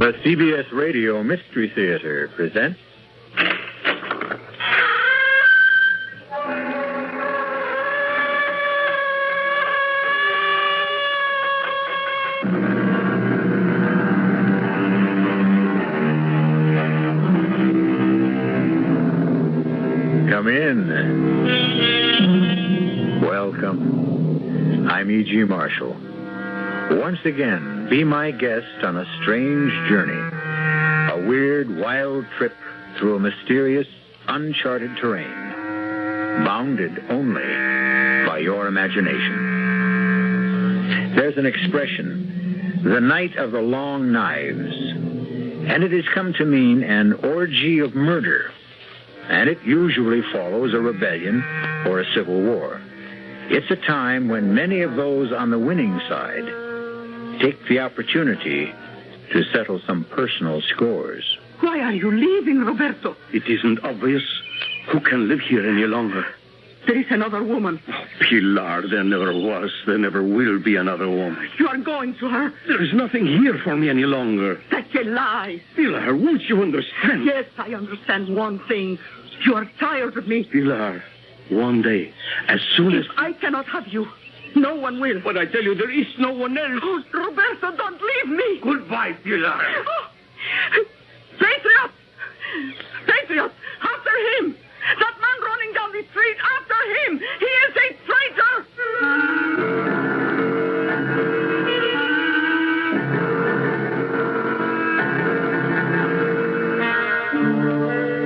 The CBS Radio Mystery Theater presents... Come in. Welcome. I'm E.G. Marshall. Once again, be my guest on a strange journey. A weird, wild trip through a mysterious, uncharted terrain. Bounded only by your imagination. There's an expression, the night of the long knives. And it has come to mean an orgy of murder. And it usually follows a rebellion or a civil war. It's a time when many of those on the winning side take the opportunity to settle some personal scores. Why are you leaving, Roberto? It isn't obvious. Who can live here any longer? There is another woman. Oh, Pilar, there never was. There never will be another woman. You are going to her. There is nothing here for me any longer. That's a lie. Pilar, won't you understand? Yes, I understand one thing. You are tired of me. Pilar, one day, as soon as... If I cannot have you, no one will. But I tell you, there is no one else. Oh, Roberto, don't leave me. Goodbye, Pilar. Oh. Patriot! Patriot! After him! That man running down the street, after him! He is a traitor!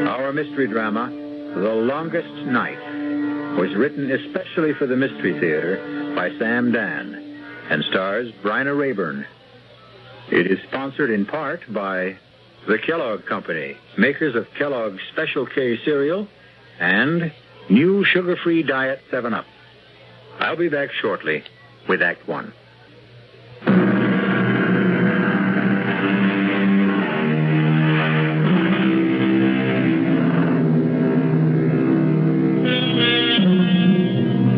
Our mystery drama, The Longest Night, was written especially for the Mystery Theater by Sam Dan and stars Bryna Rayburn. It is sponsored in part by the Kellogg Company, makers of Kellogg's Special K cereal and new sugar-free diet 7-Up. I'll be back shortly with Act One.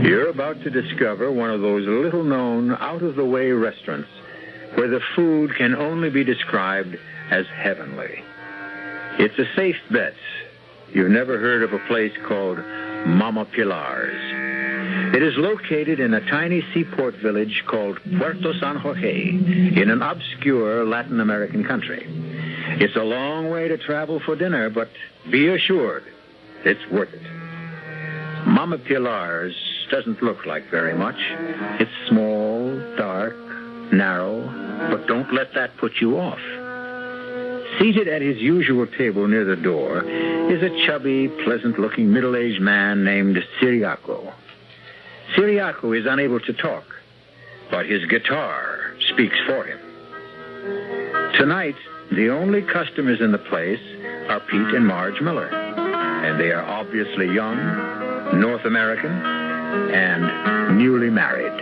You're about to discover one of those little-known, out-of-the-way restaurants where the food can only be described as heavenly. It's a safe bet you've never heard of a place called Mama Pilar's. It is located in a tiny seaport village called Puerto San Jorge in an obscure Latin American country. It's a long way to travel for dinner, but be assured it's worth it. Mama Pilar's doesn't look like very much. It's small, dark, narrow, but don't let that put you off. Seated at his usual table near the door is a chubby, pleasant-looking middle-aged man named Ciriaco. Ciriaco is unable to talk, but his guitar speaks for him. Tonight, the only customers in the place are Pete and Marge Miller, and they are obviously young, North American, and newly married.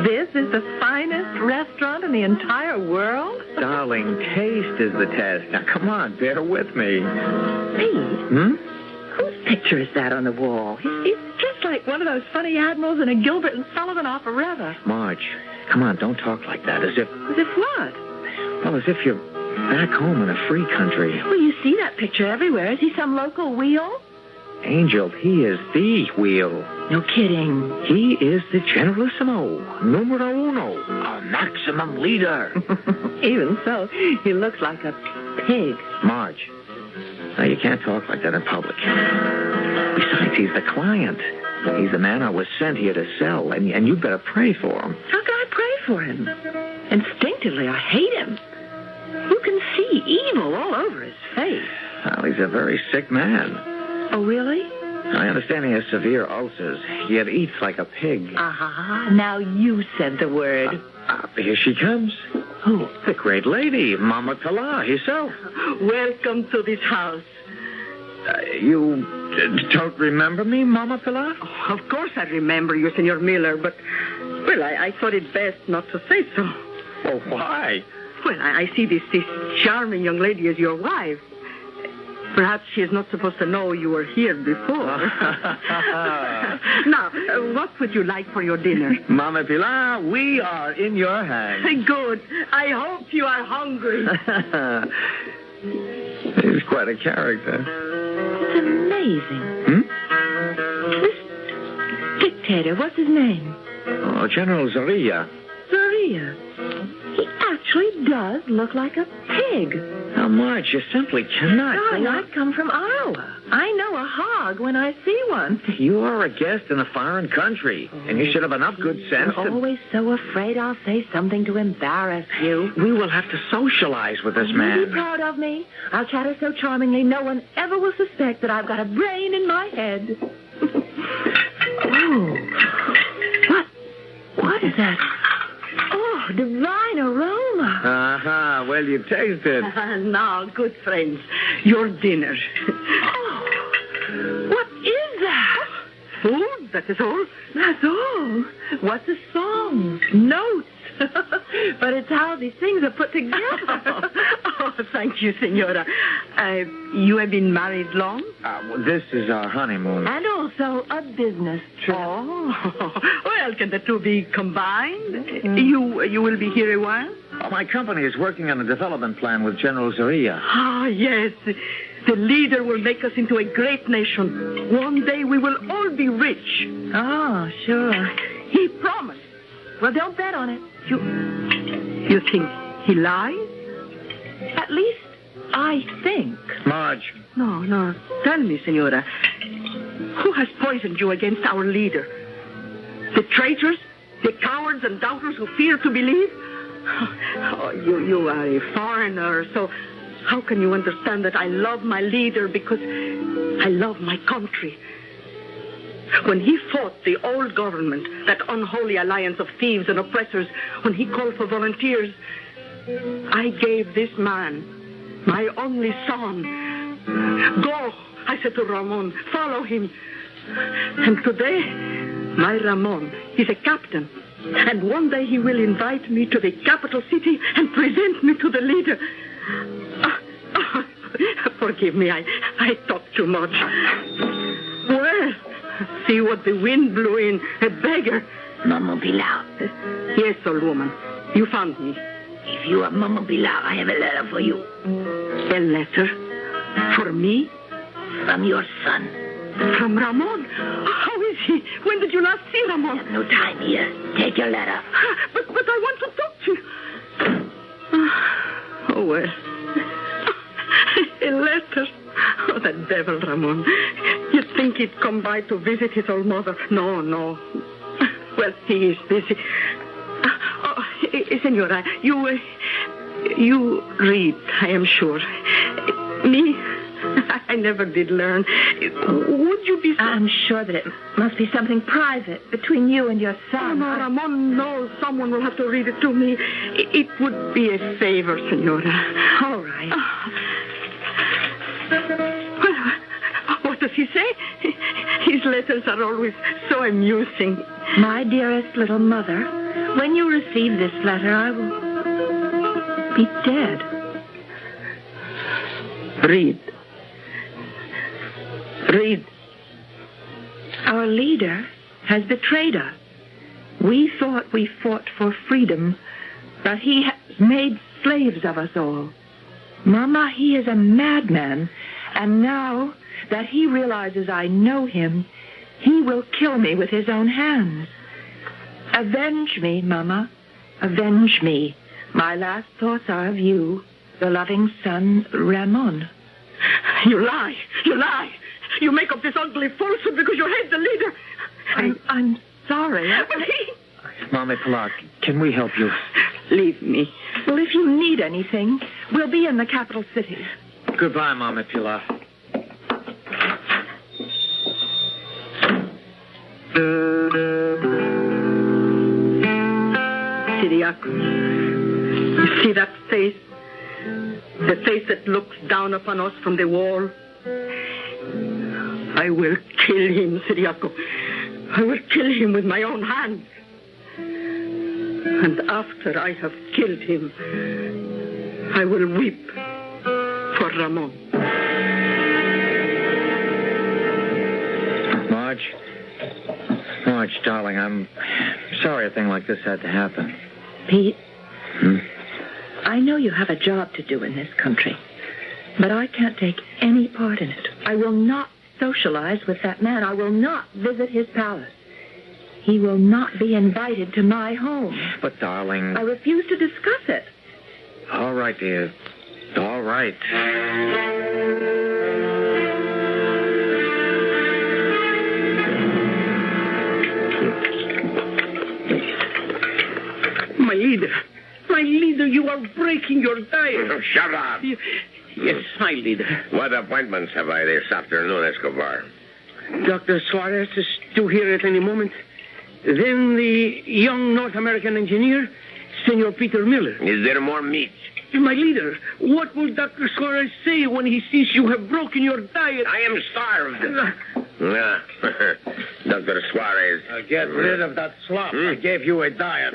This is the finest restaurant in the entire world? Darling, taste is the test. Now, come on, bear with me. Pete? Whose picture is that on the wall? He's just like one of those funny admirals in a Gilbert and Sullivan operetta. Marge, come on, don't talk like that, as if... As if what? Well, as if you're back home in a free country. Well, you see that picture everywhere. Is he some local wheel? Angel, he is the wheel. No kidding. He is the generalissimo, numero uno, a maximum leader. Even so, he looks like a pig. Marge, now you can't talk like that in public. Besides, he's the client. He's the man I was sent here to sell, and you better pray for him. How can I pray for him? Instinctively, I hate him. You can see evil all over his face. Well, he's a very sick man. Oh, really? I understand he has severe ulcers, yet eats like a pig. Now you said the word. Here she comes. Who? The great lady, Mama Pilar herself. Welcome to this house. You don't remember me, Mama Pilar? Oh, of course I remember you, Senor Miller, but, well, I thought it best not to say so. Oh, why? Well, I see this charming young lady as your wife. Perhaps she is not supposed to know you were here before. Now, what would you like for your dinner? Mama Pilar, we are in your hands. Good. I hope you are hungry. He's quite a character. It's amazing. This dictator, what's his name? Oh, General Zorilla. Zorilla. He actually does look like a pig. Now, Marge, you simply cannot. Darling, I've come from Iowa. I know a hog when I see one. You are a guest in a foreign country, and you should have enough good sense You're always so afraid I'll say something to embarrass you. We will have to socialize with this You'll man. be proud of me. I'll chatter so charmingly no one ever will suspect that I've got a brain in my head. Oh. What is that? Oh, divine aroma. Uh-huh. Well, you tasted. Now, good friends, your dinner. Oh, what is that? Food, that is all. That's all. What's a song? Notes. But it's how these things are put together. Oh, thank you, Senora. You have been married long? Well, this is our honeymoon. And also a business trip. Oh, well, can the two be combined? You will be here a while? Oh, my company is working on a development plan with General Zorilla. Ah, yes. The leader will make us into a great nation. One day we will all be rich. Oh, sure. He promised. Well, don't bet on it. You think he lies? At least, I think. Marge. No. Tell me, Senora. Who has poisoned you against our leader? The traitors? The cowards and doubters who fear to believe? Oh, you are a foreigner, so how can you understand that I love my leader because I love my country? When he fought the old government, that unholy alliance of thieves and oppressors, when he called for volunteers, I gave this man, my only son. Go, I said to Ramon, follow him. And today, my Ramon is a captain. And one day he will invite me to the capital city and present me to the leader. Forgive me, I talk too much. Well, see what the wind blew in, a beggar. Mama Pilar. Yes, old woman, you found me. If you are Mama Pilar, I have a letter for you. A letter? For me? From your son. From Ramon? How is he? When did you last see Ramon? I have no time here. Take your letter. But I want to talk to you. Oh, well. A letter. Oh, that devil, Ramon. You'd think he'd come by to visit his old mother. No. Well, he is busy. Oh, Senora, you read, I am sure. Me, I never did learn. Would you be... I'm sure that it must be something private between you and your son. Oh, no, Ramon knows someone will have to read it to me. It would be a favor, Senora. All right. Well, what does he say? His letters are always so amusing. My dearest little mother, when you receive this letter, I will be dead. Read. Our leader has betrayed us. We thought we fought for freedom, but he has made slaves of us all. Mama, he is a madman, and now that he realizes I know him, he will kill me with his own hands. Avenge me, Mama. Avenge me. My last thoughts are of you, the loving son, Ramon. You lie. You make up this ugly falsehood because you hate the leader. I'm sorry. But he... Mama Pilar, can we help you? Leave me. Well, if you need anything, we'll be in the capital city. Goodbye, Mama Pilar. Siriaco, you see that face? The face that looks down upon us from the wall? I will kill him, Siriaco. I will kill him with my own hands. And after I have killed him, I will weep for Ramon. Marge, darling, I'm sorry a thing like this had to happen. Pete, I know you have a job to do in this country, but I can't take any part in it. I will not socialize with that man. I will not visit his palace. He will not be invited to my home. But, darling... I refuse to discuss it. All right, dear. All right. My leader, you are breaking your diet. Oh, shut up. Yes, my leader. What appointments have I this afternoon, Escobar? Dr. Suarez is due here at any moment. Then the young North American engineer, Senor Peter Miller. Is there more meat? My leader, what will Dr. Suarez say when he sees you have broken your diet? I am starved. Dr. Suarez. Get rid of that slop. I gave you a diet.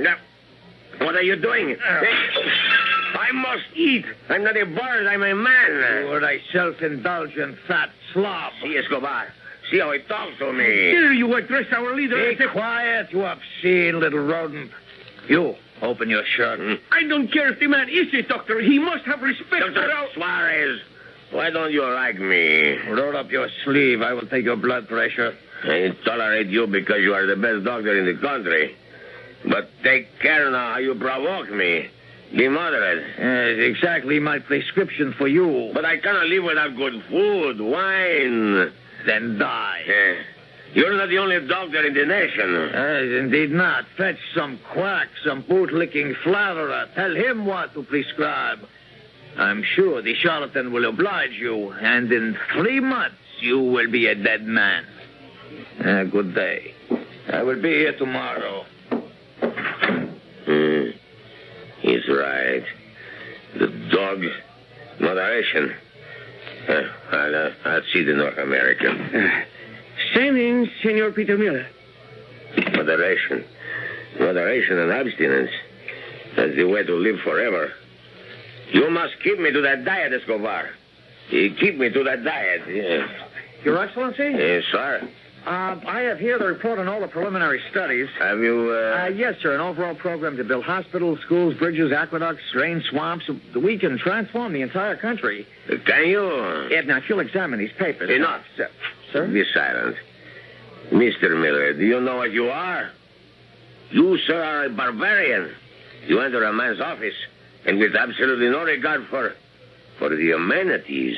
What are you doing? I must eat. I'm not a bird. I'm a man. You are a self-indulgent fat slob. See, Escobar. See how he talks to me. Dare you address our leader? Be quiet, you obscene little rodent. You, open your shirt. I don't care if the man is a doctor. He must have respect Dr. for our... Suarez, why don't you like me? Roll up your sleeve. I will take your blood pressure. I tolerate you because you are the best doctor in the country. But take care now how you provoke me. Be moderate. Exactly my prescription for you. But I cannot live without good food, wine. Then die. You're not the only doctor in the nation. Indeed not. Fetch some quack, some boot-licking flatterer. Tell him what to prescribe. I'm sure the charlatan will oblige you, and in 3 months you will be a dead man. Good day. I will be here tomorrow. He's right. The dog, moderation. I'll see the North American. Send in Senor Peter Miller. Moderation. Moderation and abstinence. That's the way to live forever. You must keep me to that diet, Escobar. Keep me to that diet, yes. Your Excellency? Yes, sir. I have here the report on all the preliminary studies. Have you, Yes, sir. An overall program to build hospitals, schools, bridges, aqueducts, drain swamps. We can transform the entire country. Can you? Yeah, now, if you'll examine these papers... Enough. Sir? Be silent. Mr. Miller, do you know what you are? You, sir, are a barbarian. You enter a man's office, and with absolutely no regard for the amenities...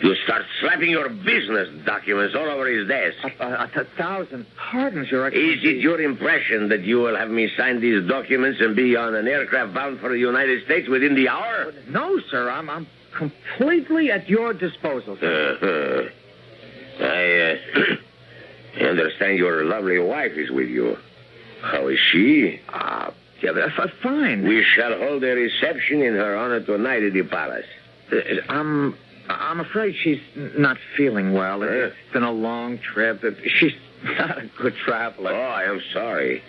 You start slapping your business documents all over his desk. 1,000 pardons, Your Excellency. Is it your impression that you will have me sign these documents and be on an aircraft bound for the United States within the hour? No, sir. I'm completely at your disposal, sir. I understand your lovely wife is with you. How is she? Fine. We shall hold a reception in her honor tonight at the palace. I'm afraid she's not feeling well. It's been a long trip. She's not a good traveler. Oh, I am sorry.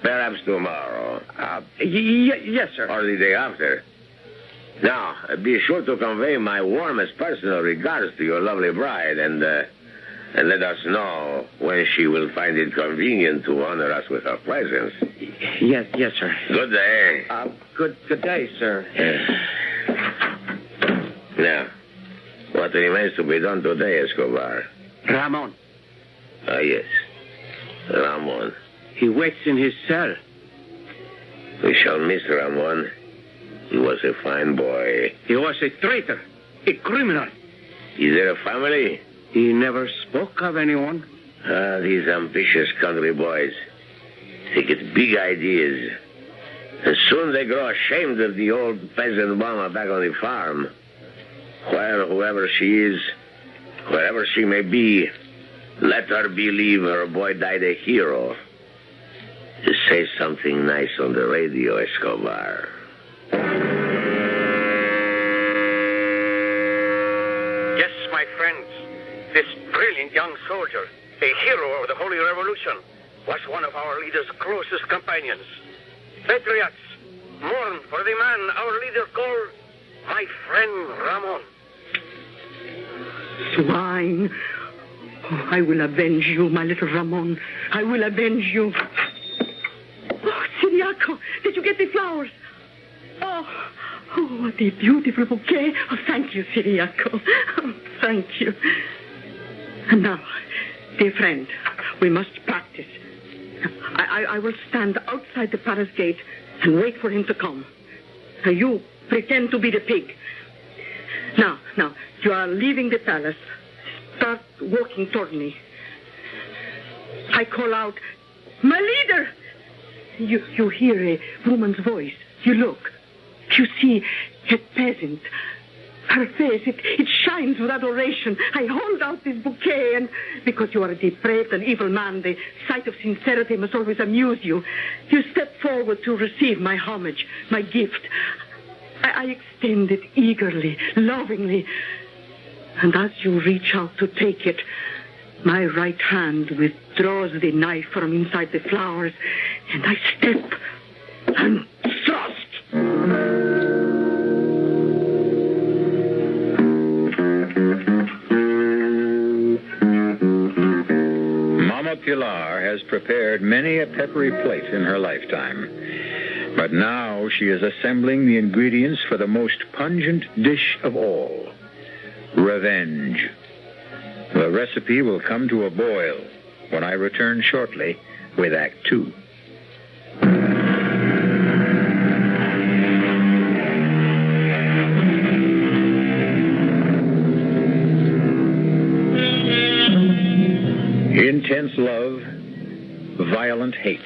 Perhaps tomorrow. Yes, sir. Or the day after. Now, be sure to convey my warmest personal regards to your lovely bride and let us know when she will find it convenient to honor us with her presence. Yes, sir. Good day. Good day, sir. Now, what remains to be done today, Escobar? Ramon. Yes. Ramon. He waits in his cell. We shall miss Ramon. He was a fine boy. He was a traitor, a criminal. Is there a family? He never spoke of anyone. These ambitious country boys. They get big ideas. And soon they grow ashamed of the old peasant mama back on the farm. Well, whoever she is, wherever she may be, let her believe her boy died a hero. Say something nice on the radio, Escobar. Yes, my friends, this brilliant young soldier, a hero of the Holy Revolution, was one of our leader's closest companions. Patriots, mourn for the man our leader called my friend Ramon. Swine. Oh, I will avenge you, my little Ramon. I will avenge you. Oh, Siriaco, did you get the flowers? Oh, what a beautiful bouquet. Oh, thank you, Siriaco. Oh, thank you. And now, dear friend, we must practice. I will stand outside the palace gate and wait for him to come. Now, you pretend to be the pig. Now, you are leaving the palace. Start walking toward me. I call out, my leader! You hear a woman's voice. You look. You see a peasant. Her face, it shines with adoration. I hold out this bouquet, and because you are a depraved and evil man, the sight of sincerity must always amuse you. You step forward to receive my homage, my gift. I extend it eagerly, lovingly. And as you reach out to take it, my right hand withdraws the knife from inside the flowers, and I step and thrust. Mama Pilar has prepared many a peppery plate in her lifetime. But now she is assembling the ingredients for the most pungent dish of all, revenge. The recipe will come to a boil when I return shortly with Act 2. Intense love, violent hate.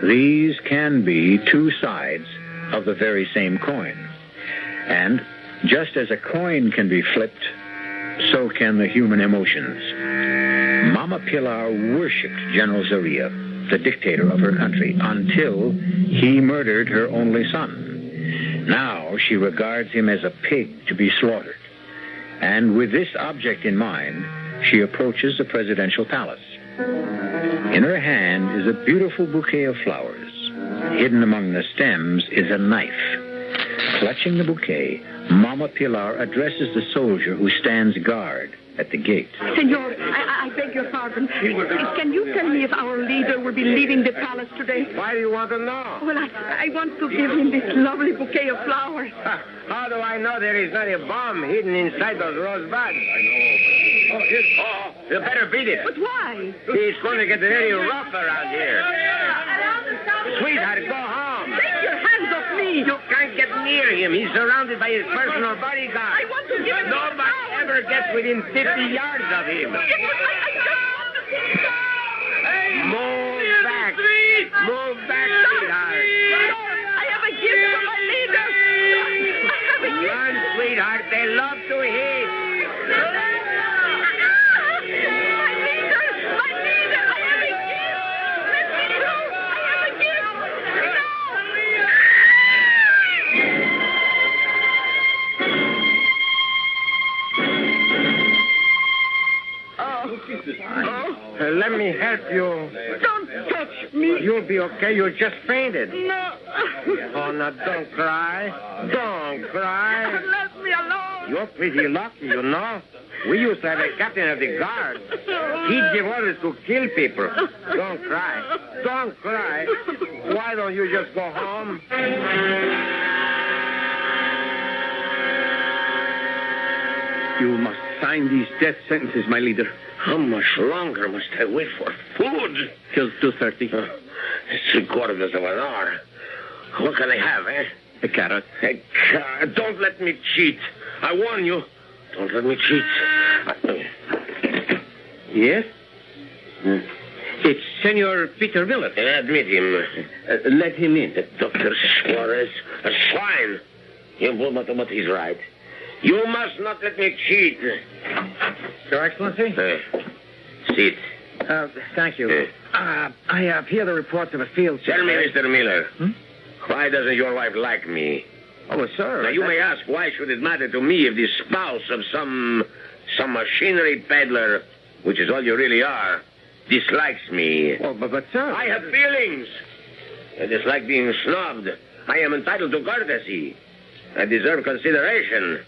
These can be two sides of the very same coin. And just as a coin can be flipped, so can the human emotions. Mama Pilar worshipped General Zaria, the dictator of her country, until he murdered her only son. Now she regards him as a pig to be slaughtered. And with this object in mind, she approaches the presidential palace. In her hand is a beautiful bouquet of flowers. Hidden among the stems is a knife. Clutching the bouquet, Mama Pilar addresses the soldier who stands guard at the gate. Senor, I beg your pardon. Can you tell me if our leader will be leaving the palace today? Why do you want to know? Well, I want to give him this lovely bouquet of flowers. How do I know there is not a bomb hidden inside those rose buds? I know. You better beat it. But why? He's going to get very rough around here. Sweetheart, go home. Take your hands off me. You can't get near him. He's surrounded by his personal bodyguard. I want to give him Nobody ever gets within 50 yards of him. I just want to see him. Move back. Move back, sweetheart. I have a gift for my leader. I have a gift. Run, sweetheart. They love to hate. Let me help you. Don't touch me. You'll be okay. You just fainted. No. Oh, now don't cry. Don't cry. Let me alone. You're pretty lucky, you know. We used to have a captain of the guard. He'd give orders to kill people. Don't cry. Don't cry. Why don't you just go home? You must sign these death sentences, my leader. How much longer must I wait for food? Till 2:30. It's 3/4 of an hour. What can I have, eh? A carrot. A carrot. Don't let me cheat. I warn you. Don't let me cheat. Yes? It's Senor Peter Miller. Admit him. Let him in. Dr. Suarez, a swine. But he's right. You must not let me cheat. Your Excellency? Sit. Thank you. I hear the reports of a field. Tell me, Mr. Miller, why doesn't your wife like me? Oh, well, sir. Now, you may ask, why should it matter to me if the spouse of some machinery peddler, which is all you really are, dislikes me? Oh, but sir... I have feelings. I dislike being snubbed. I am entitled to courtesy. I deserve consideration.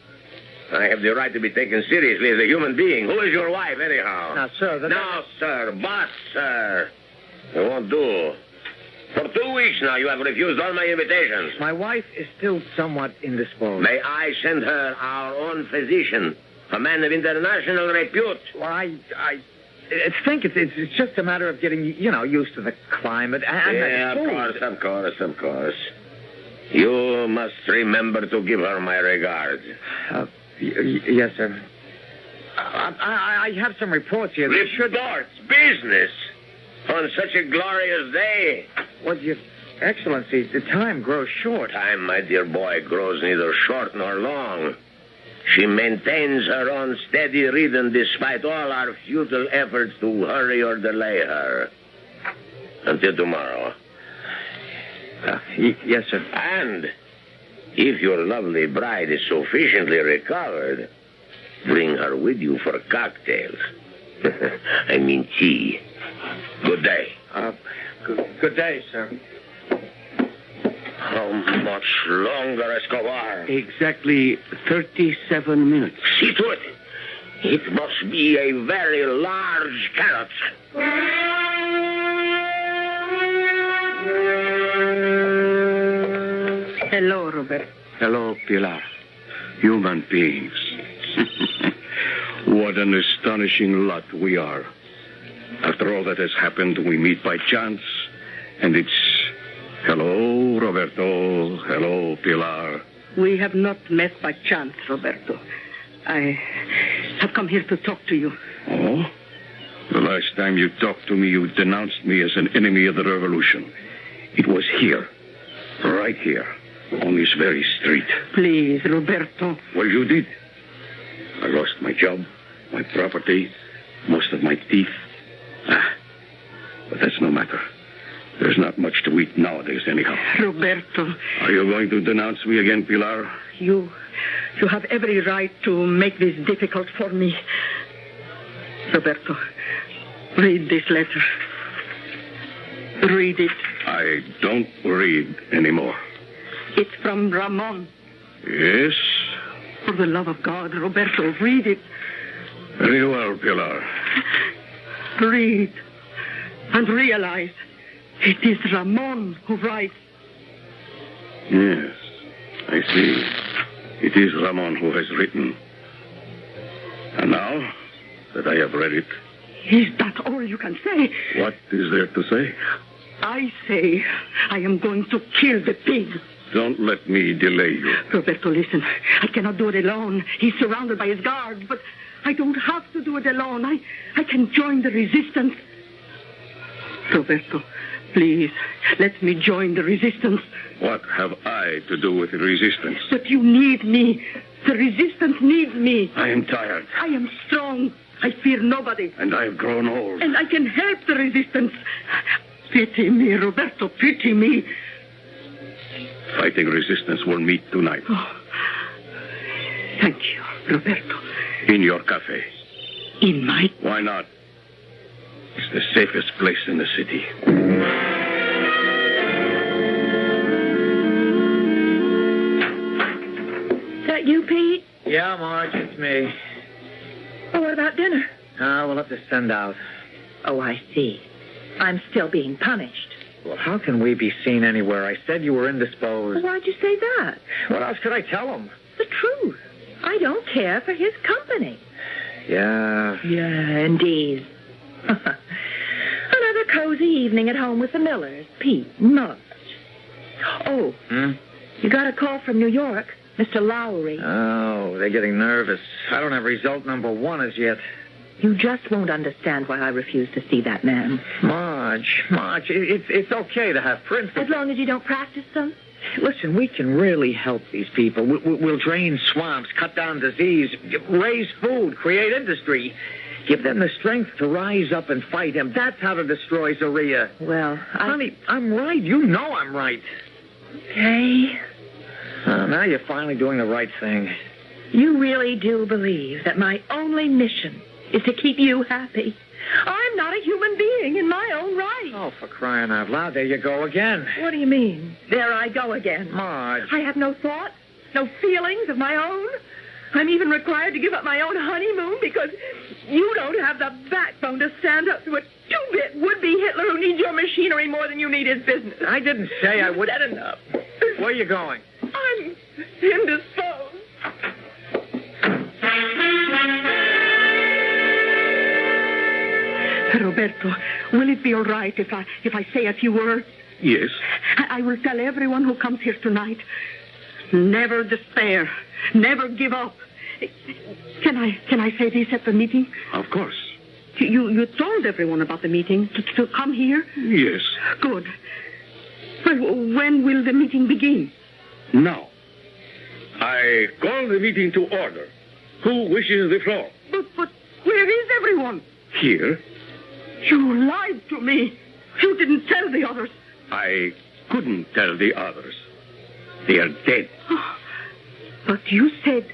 I have the right to be taken seriously as a human being. Who is your wife, anyhow? Now, sir, No, sir. Boss, sir. It won't do. For 2 weeks now, you have refused all my invitations. My wife is still somewhat indisposed. May I send her our own physician, a man of international repute? Well, I think it's just a matter of getting, used to the climate and Yeah, the food. of course. You must remember to give her my regards. Yes, sir. I have some reports here. Reports? Business? On such a glorious day? Well, Your Excellency, the time grows short. Time, my dear boy, grows neither short nor long. She maintains her own steady rhythm despite all our futile efforts to hurry or delay her. Until tomorrow. Yes, sir. And if your lovely bride is sufficiently recovered, bring her with you for cocktails. I mean tea. Good day. Good day, sir. How much longer, Escobar? Exactly 37 minutes. See to it. It must be a very large carrot. Hello, Robert. Hello, Pilar. Human beings. What an astonishing lot we are. After all that has happened, we meet by chance, and it's hello, Roberto. Hello, Pilar. We have not met by chance, Roberto. I have come here to talk to you. Oh? The last time you talked to me, you denounced me as an enemy of the revolution. It was here, right here, on this very street. Please, Roberto. Well, you did. I lost my job, my property, most of my teeth. But that's no matter. There's not much to eat nowadays, anyhow. Roberto. Are you going to denounce me again, Pilar? You have every right to make this difficult for me. Roberto, read this letter. Read it. I don't read anymore. It's from Ramon. Yes? For the love of God, Roberto, read it. Very well, Pilar. Read and realize it is Ramon who writes. Yes, I see. It is Ramon who has written. And now that I have read it... Is that all you can say? What is there to say? I say I am going to kill the pig. Don't let me delay you. Roberto, listen. I cannot do it alone. He's surrounded by his guards, but I don't have to do it alone. I can join the resistance. Roberto, please, let me join the resistance. What have I to do with the resistance? But you need me. The resistance needs me. I am tired. I am strong. I fear nobody. And I have grown old. And I can help the resistance. Pity me, Roberto, pity me. Fighting resistance will meet tonight. Oh, thank you, Roberto. In your cafe. In my... Why not? It's the safest place in the city. Is that you, Pete? Yeah, Marge, it's me. Oh, what about dinner? We'll have to send out. Oh, I see. I'm still being punished. Well, how can we be seen anywhere? I said you were indisposed. Well, why'd you say that? What else could I tell him? The truth. I don't care for his company. Yeah. Yeah, indeed. Another cozy evening at home with the Millers. Pete, Marge. Oh, you got a call from New York. Mr. Lowry. Oh, they're getting nervous. I don't have result number 1 as yet. You just won't understand why I refuse to see that man. Marge, it's okay to have principles. As long as you don't practice them. Listen, we can really help these people. We'll drain swamps, cut down disease, raise food, create industry. Give them the strength to rise up and fight him. That's how to destroy Zaria. Well, Honey, I'm right. You know I'm right. Okay. Now you're finally doing the right thing. You really do believe that my only mission is to keep you happy. I'm not a human being in my own right. Oh, for crying out loud, there you go again. What do you mean? There I go again. Marge. I have no thoughts, no feelings of my own. I'm even required to give up my own honeymoon because you don't have the backbone to stand up to a two-bit would-be Hitler who needs your machinery more than you need his business. I didn't say I would. Said enough. Where are you going? I'm indisposed. Roberto, will it be all right if I say a few words? Yes. I will tell everyone who comes here tonight. Never despair. Never give up. Can I say this at the meeting? Of course. You told everyone about the meeting to come here? Yes. Good. Well, when will the meeting begin? Now, I call the meeting to order. Who wishes the floor? But where is everyone? Here. You lied to me. You didn't tell the others. I couldn't tell the others. They are dead. Oh, but you said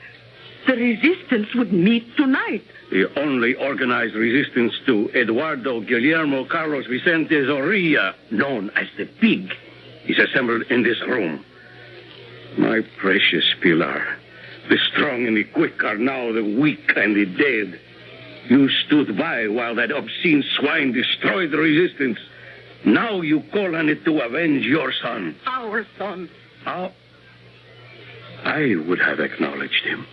the resistance would meet tonight. The only organized resistance to Eduardo Guillermo Carlos Vicente Zorrilla, known as the Pig, is assembled in this room. My precious Pilar, the strong and the quick are now the weak and the dead. You stood by while that obscene swine destroyed the resistance. Now you call on it to avenge your son. Our son. How? I would have acknowledged him.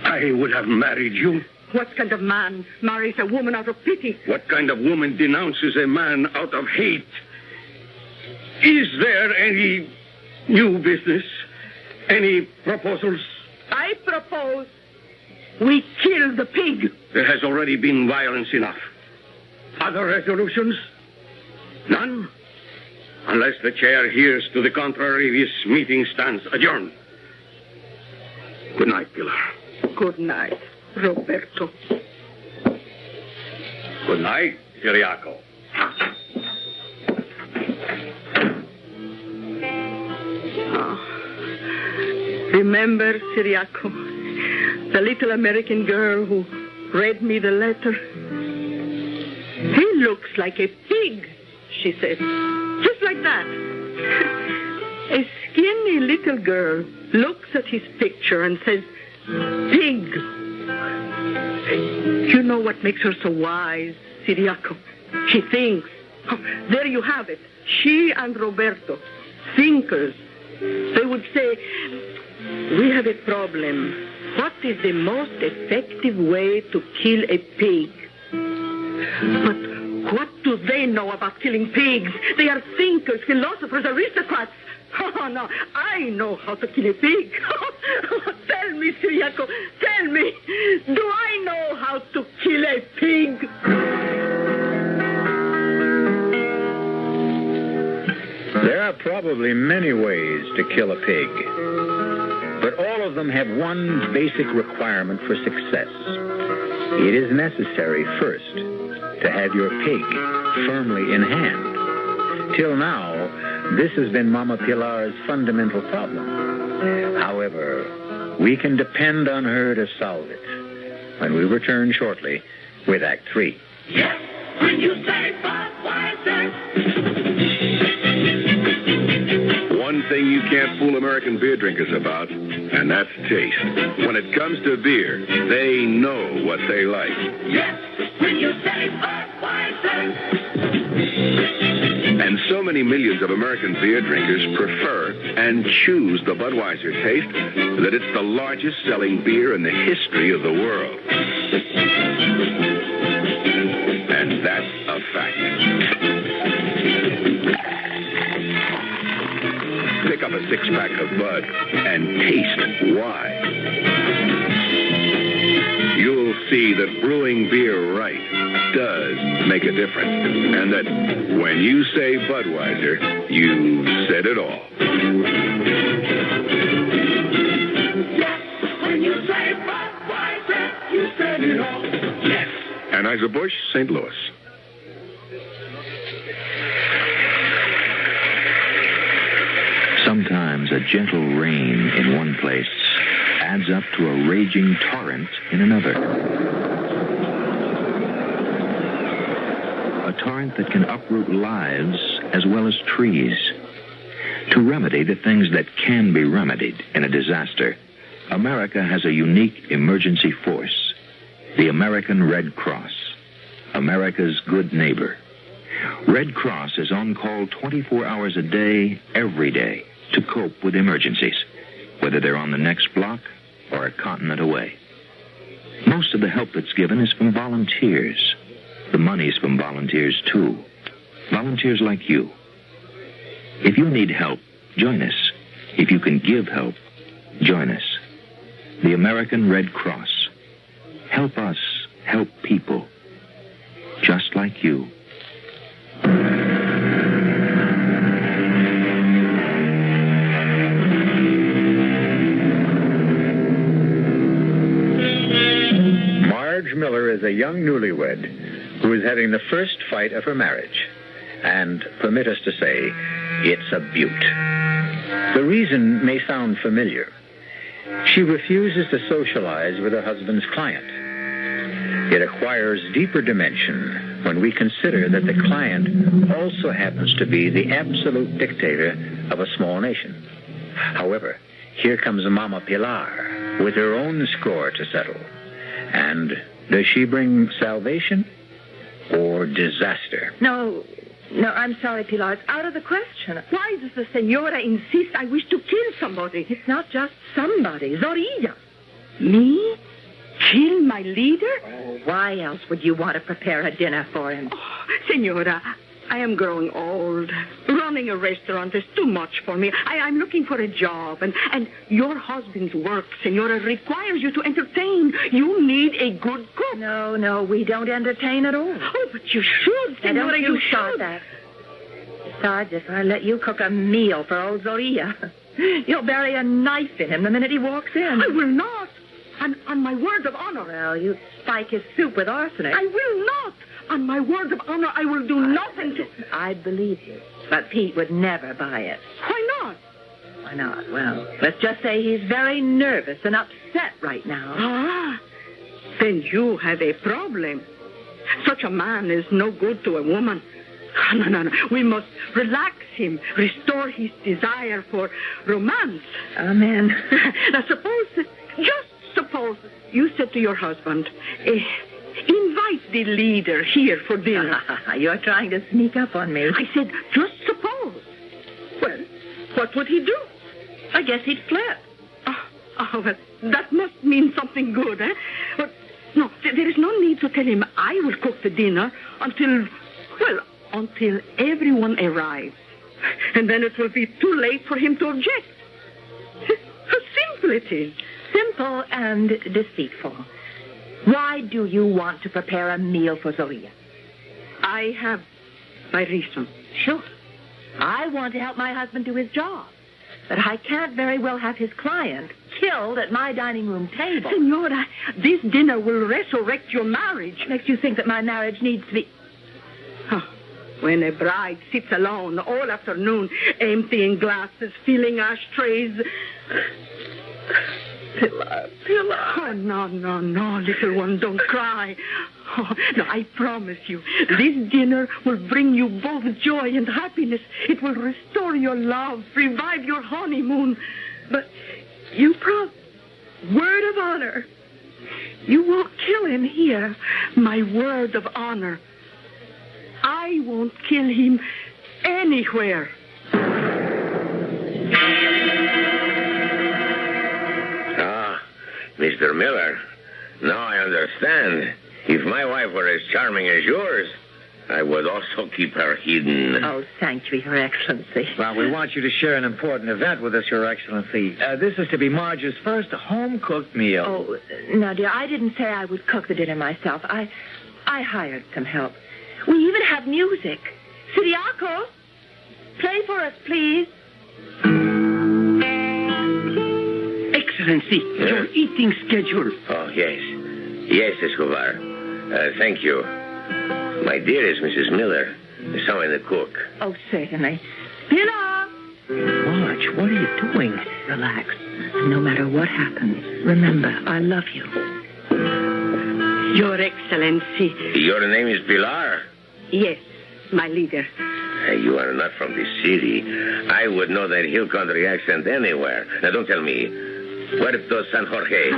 I would have married you. What kind of man marries a woman out of pity? What kind of woman denounces a man out of hate? Is there any new business? Any proposals? I propose we kill the pig. There has already been violence enough. Other resolutions? None? Unless the chair hears to the contrary, this meeting stands adjourned. Good night, Pilar. Good night, Roberto. Good night, Ciriaco. Remember, Ciriaco, the little American girl who read me the letter? He looks like a pig, she said. Just like that. A skinny little girl looks at his picture and says, pig. You know what makes her so wise, Ciriaco? She thinks. Oh, there you have it. She and Roberto, thinkers. They would say, we have a problem. What is the most effective way to kill a pig? But what do they know about killing pigs? They are thinkers, philosophers, aristocrats. Oh, no, I know how to kill a pig. Tell me, Ciriaco, tell me, do I know how to kill a pig? There are probably many ways to kill a pig, but all of them have one basic requirement for success. It is necessary first to have your pig firmly in hand. Till now, this has been Mama Pilar's fundamental problem. However, we can depend on her to solve it when we return shortly with Act 3. Yes, when you say Budweiser. One thing you can't fool American beer drinkers about, and that's taste. When it comes to beer, they know what they like. Yes, when you say Budweiser. And so many millions of American beer drinkers prefer and choose the Budweiser taste that it's the largest selling beer in the history of the world. And that's a fact. Pick up a six-pack of Bud and taste why. You'll see that brewing beer right does make a difference. And that when you say Budweiser, you said it all. Yes, when you say Budweiser, you said it all. Yes. Anheuser-Busch, St. Louis. Sometimes a gentle rain in one place adds up to a raging torrent in another. A torrent that can uproot lives as well as trees. To remedy the things that can be remedied in a disaster, America has a unique emergency force, the American Red Cross, America's good neighbor. Red Cross is on call 24 hours a day, every day, to cope with emergencies, whether they're on the next block or a continent away. Most of the help that's given is from volunteers. The money's from volunteers, too. Volunteers like you. If you need help, join us. If you can give help, join us. The American Red Cross. Help us help people just like you. Marge Miller is a young newlywed who is having the first fight of her marriage. And permit us to say, it's a beaut. The reason may sound familiar. She refuses to socialize with her husband's client. It acquires deeper dimension when we consider that the client also happens to be the absolute dictator of a small nation. However, here comes Mama Pilar with her own score to settle. And does she bring salvation or disaster? No, I'm sorry, Pilar. It's out of the question. Why does the senora insist I wish to kill somebody? It's not just somebody. Zorilla. Me? Kill my leader? Oh, why else would you want to prepare a dinner for him? Oh, senora, I am growing old. Running a restaurant is too much for me. I'm looking for a job, and your husband's work, senora, requires you to entertain. You need a good cook. No, we don't entertain at all. Oh, but you should, senora, don't you should. start that. Besides, if I let you cook a meal for old Zorilla, you'll bury a knife in him the minute he walks in. I will not. On my word of honor. Well, you spike his soup with arsenic. I will not. On my word of honor, I will do nothing to... I believe you. But Pete would never buy it. Why not? Why not? Well, let's just say he's very nervous and upset right now. Ah, then you have a problem. Such a man is no good to a woman. No. We must relax him, restore his desire for romance. Amen. Now, just suppose you said to your husband, invite the leader here for dinner. You're trying to sneak up on me. I said, just suppose. Well, what would he do? I guess he'd flip. Well, that must mean something good, eh? But, no, there is no need to tell him I will cook the dinner until everyone arrives. And then it will be too late for him to object. How simple it is. Simple and deceitful. Why do you want to prepare a meal for Zorilla? I have my reason. Sure. I want to help my husband do his job. But I can't very well have his client killed at my dining room table. Senora, this dinner will resurrect your marriage. Makes you think that my marriage needs to be... When a bride sits alone all afternoon, emptying glasses, filling ashtrays... Pilar. Oh, no, little one, don't cry. Oh, no, I promise you, this dinner will bring you both joy and happiness. It will restore your love, revive your honeymoon. But you word of honor. You won't kill him here. My word of honor. I won't kill him anywhere. Mr. Miller, now I understand. If my wife were as charming as yours, I would also keep her hidden. Oh, thank you, Your Excellency. Well, we want you to share an important event with us, Your Excellency. This is to be Marge's first home-cooked meal. Oh, no, dear, I didn't say I would cook the dinner myself. I hired some help. We even have music. Siriaco, play for us, please. Excellency, your eating schedule. Oh, yes. Yes, Escobar. Thank you. My dearest Mrs. Miller, someone the cook. Oh, certainly. Pilar! Marge, what are you doing? Relax. No matter what happens, remember, I love you. Your Excellency. Your name is Pilar? Yes, my leader. You are not from the city. I would know that hill country accent anywhere. Now, don't tell me. Puerto San Jorge.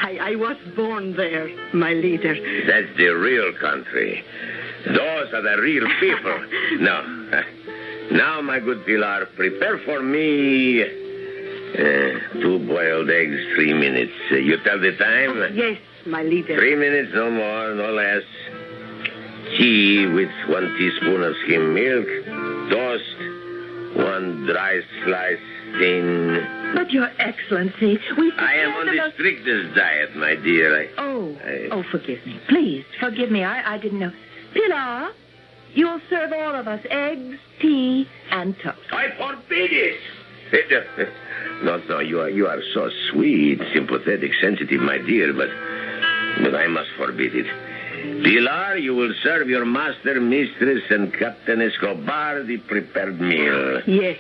I was born there, my leader. That's the real country. Those are the real people. Now, my good Pilar, prepare for me 2 boiled eggs, 3 minutes. You tell the time? Yes, my leader. 3 minutes, no more, no less. Tea with 1 teaspoon of skim milk. Toast, 1 dry slice thin. But, Your Excellency, I am on the strictest diet, my dear. Oh, forgive me. Please, forgive me. I didn't know. Pilar, you'll serve all of us eggs, tea, and toast. I forbid it. No, you are so sweet, sympathetic, sensitive, my dear, but I must forbid it. Pilar, you will serve your master, mistress, and Captain Escobar the prepared meal. Yes,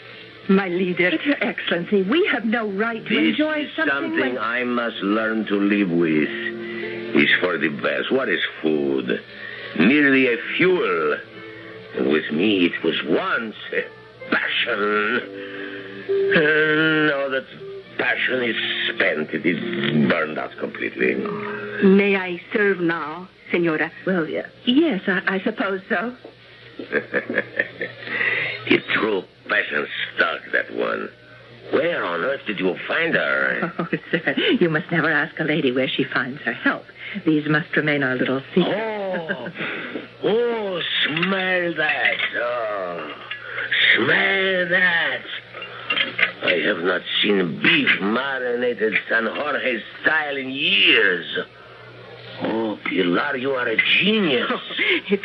my leader. But, Your Excellency, we have no right to enjoy something I must learn to live with. It's for the best. What is food? Merely a fuel. And with me, it was once a passion. Now that passion is spent, it is burned out completely. May I serve now, Senora? Well, yes, I suppose so. The true passion stuck, that one. Where on earth did you find her? Oh, sir, you must never ask a lady where she finds her help. These must remain our little secret. Oh, smell that. Oh, smell that. I have not seen beef marinated San Jorge style in years. Oh, Pilar, you are a genius.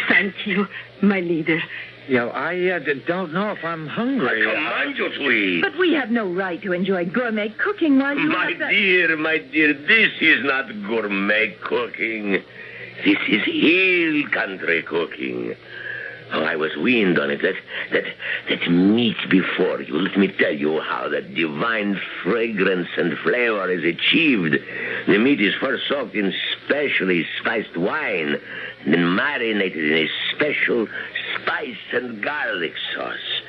Thank you, my leader. I don't know if I'm hungry. I command you to eat. But we have no right to enjoy gourmet cooking while you My dear, this is not gourmet cooking. This is hill country cooking. Oh, I was weaned on it. That meat before you. Let me tell you how that divine fragrance and flavor is achieved. The meat is first soaked in specially spiced wine, then marinated in a special spice and garlic sauce.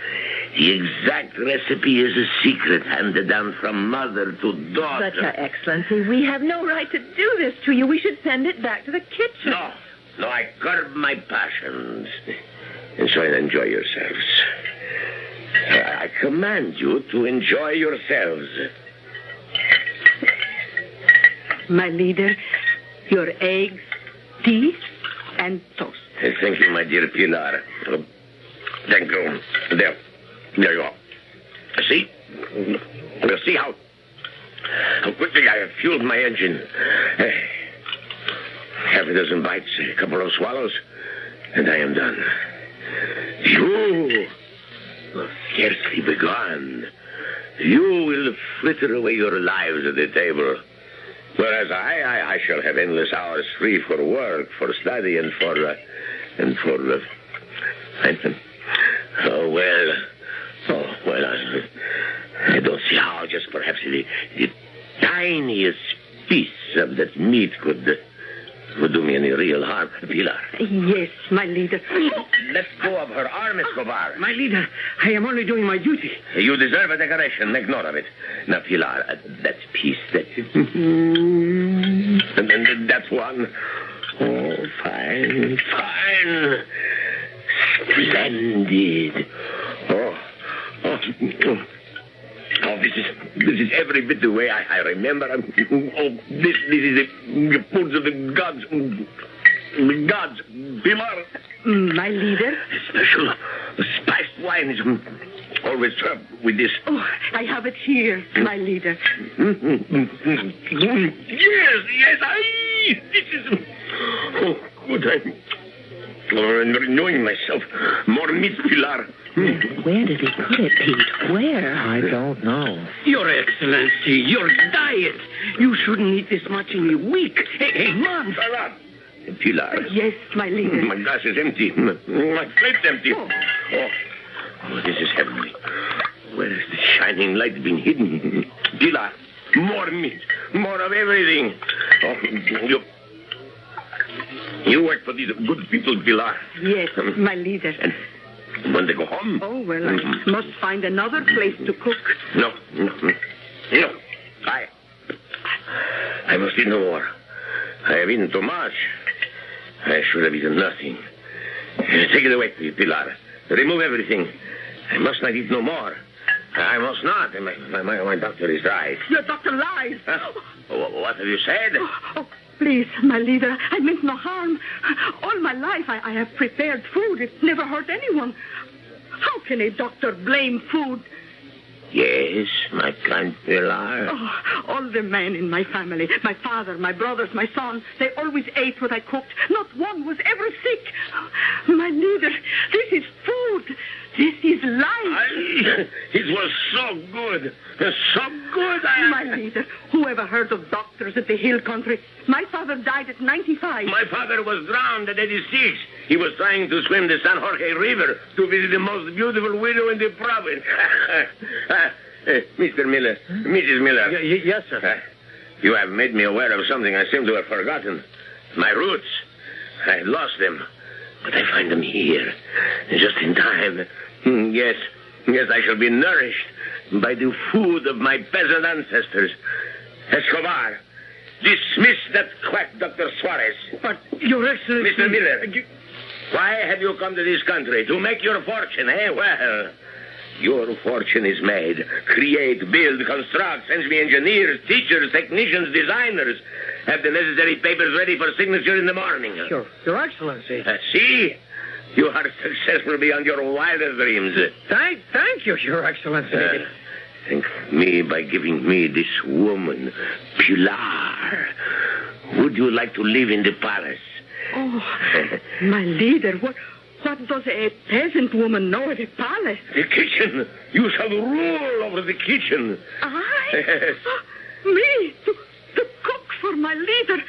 The exact recipe is a secret handed down from mother to daughter. But, Your Excellency, we have no right to do this to you. We should send it back to the kitchen. No, I curb my passions. And so enjoy yourselves. I command you to enjoy yourselves. My leader, your eggs, tea, and toast. Thank you, my dear Pilar. Thank you. There you go. See? We'll see how quickly I have fueled my engine. Half a dozen bites, a couple of swallows, and I am done. You will scarcely begun. You will fritter away your lives at the table. Whereas I shall have endless hours free for work, for study, and for I don't see how just perhaps the tiniest piece of that meat could do me any real harm. Pilar. Yes, my leader. Let go of her arm, Escobar. My leader, I am only doing my duty. You deserve a decoration. Make note of it. Now, Pilar, that piece, and that's one. Oh, fine. Splendid. Oh, this is every bit the way I remember. This is the foods of the gods. The gods, Pilar. My leader? Special spiced wine is always served with this. Oh, I have it here, my leader. Yes, this is... Oh, good. I'm renewing myself. More meat, Pilar. Where did he put it, Pete? Where? I don't know. Your Excellency, your diet. You shouldn't eat this much in a week. A month. Pilar. Yes, my leader. My glass is empty. My plate's empty. Oh, this is heavenly. Where has the shining light been hidden? Pilar, more meat. More of everything. Oh, you work for these good people, Pilar. Yes, my leader. And when they go home... Oh, well, I must find another place to cook. No. I must eat no more. I have eaten too much. I should have eaten nothing. Take it away, Pilar. Remove everything. I must not eat no more. I must not. My doctor is right. Your doctor lies. Huh? What have you said? Oh, please, my leader, I meant no harm. All my life I have prepared food. It never hurt anyone. How can a doctor blame food? Yes, my kind Pilar. Oh, all the men in my family, my father, my brothers, my son, they always ate what I cooked. Not one was ever sick. My leader, this is food. This is life. It was so good. So good. My leader, who ever heard of doctors at the hill country? My father died at 95. My father was drowned at 86. He was trying to swim the San Jorge River to visit the most beautiful widow in the province. Mr. Miller, Mrs. Miller. Yes, sir. You have made me aware of something I seem to have forgotten. My roots. I lost them. But I find them here, just in time. Yes, I shall be nourished by the food of my peasant ancestors. Escobar, dismiss that quack Dr. Suarez. But, Your Excellency... Mr. Miller, why have you come to this country? To make your fortune, eh? Well, your fortune is made. Create, build, construct, send me engineers, teachers, technicians, designers. Have the necessary papers ready for signature in the morning. Your Excellency. See? You are successful beyond your wildest dreams. Thank you, Your Excellency. Thank me by giving me this woman, Pilar. Would you like to live in the palace? Oh, my leader, what does a peasant woman know at a palace? The kitchen. You shall rule over the kitchen. I? Me? To cook for my leader?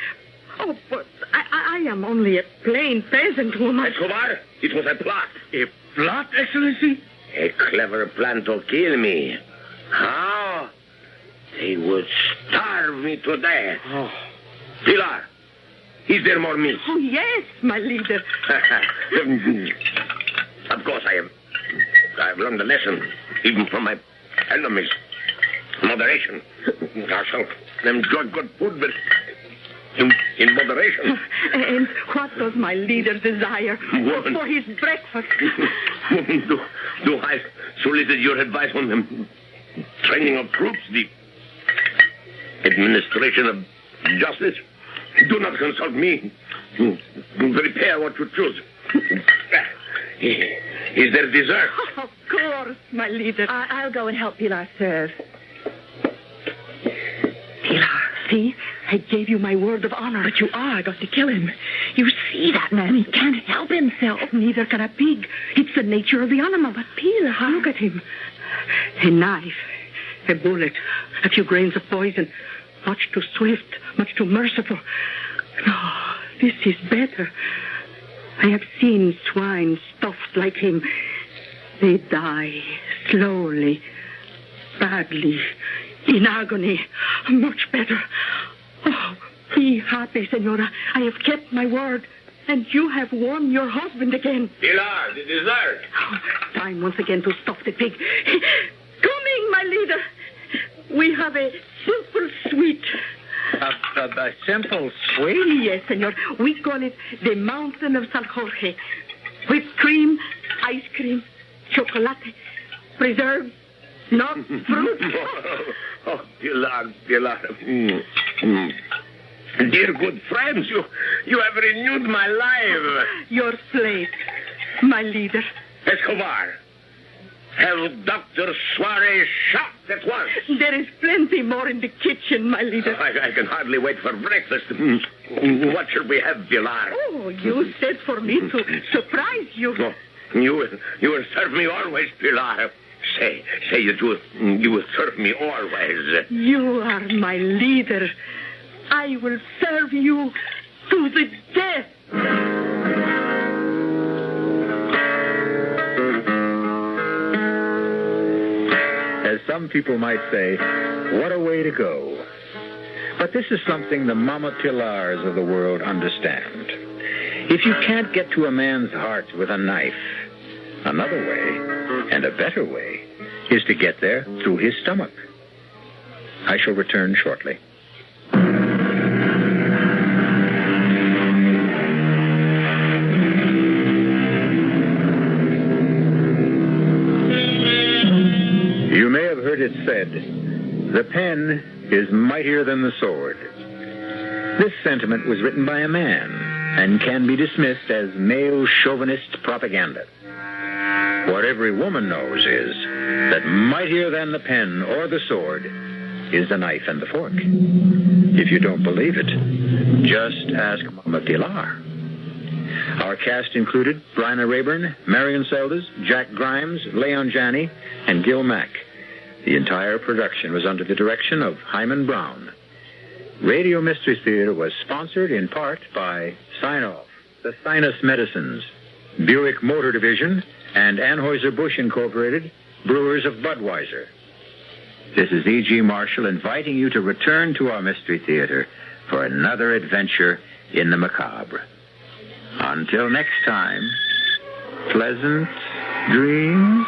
Oh, but I am only a plain peasant woman. Escobar, it was a plot. A plot, Excellency? A clever plan to kill me. How? They would starve me to death. Oh. Pilar, is there more meat? Oh, yes, my leader. Of course, I've learned a lesson, even from my enemies. Moderation. I shall enjoy good food, but in moderation. And what does my leader desire for his breakfast? Woman, do I solicit your advice on the training of troops, the administration of justice? Do not consult me. Prepare what you choose. Is there dessert? Oh, of course, my leader. I'll go and help Pilar serve. Pilar, see? I gave you my word of honor. But you are going to kill him. You see that man. He can't help himself. Neither can a pig. It's the nature of the animal. But Pilar, look at him. A knife, a bullet, a few grains of poison. Much too swift, much too merciful. No, this is better. I have seen swine stuffed like him. They die slowly, badly, in agony. Much better. Oh, be happy, Senora. I have kept my word, and you have won your husband again. Pilar, the dessert. Oh, time once again to stuff the pig. Coming, my leader. We have a simple sweet. A simple sweet? Yes, senor. We call it the Mountain of San Jorge. Whipped cream, ice cream, chocolate, preserves, nuts, fruit. Oh, Pilar. Dear good friends, you have renewed my life. Your slave, my leader. Escobar, have Dr. Suarez shot at once. There is plenty more in the kitchen, my leader. I can hardly wait for breakfast. What shall we have, Pilar? Oh, you said for me to surprise you. Oh, you will serve me always, Pilar. Say that you will serve me always. You are my leader. I will serve you to the death. As some people might say, what a way to go. But this is something the Mama Pilars of the world understand. If you can't get to a man's heart with a knife, another way, and a better way, is to get there through his stomach. I shall return shortly. heard it said, the pen is mightier than the sword. This sentiment was written by a man and can be dismissed as male chauvinist propaganda. What every woman knows is that mightier than the pen or the sword is the knife and the fork. If you don't believe it, just ask Mama Pilar. Our cast included Bryna Rayburn, Marion Seldes, Jack Grimes, Leon Janney, and Gil Mack. The entire production was under the direction of Himan Brown. Radio Mystery Theater was sponsored in part by Sinoff, the Sinus Medicines, Buick Motor Division, and Anheuser-Busch Incorporated, brewers of Budweiser. This is E.G. Marshall inviting you to return to our Mystery Theater for another adventure in the macabre. Until next time, pleasant dreams.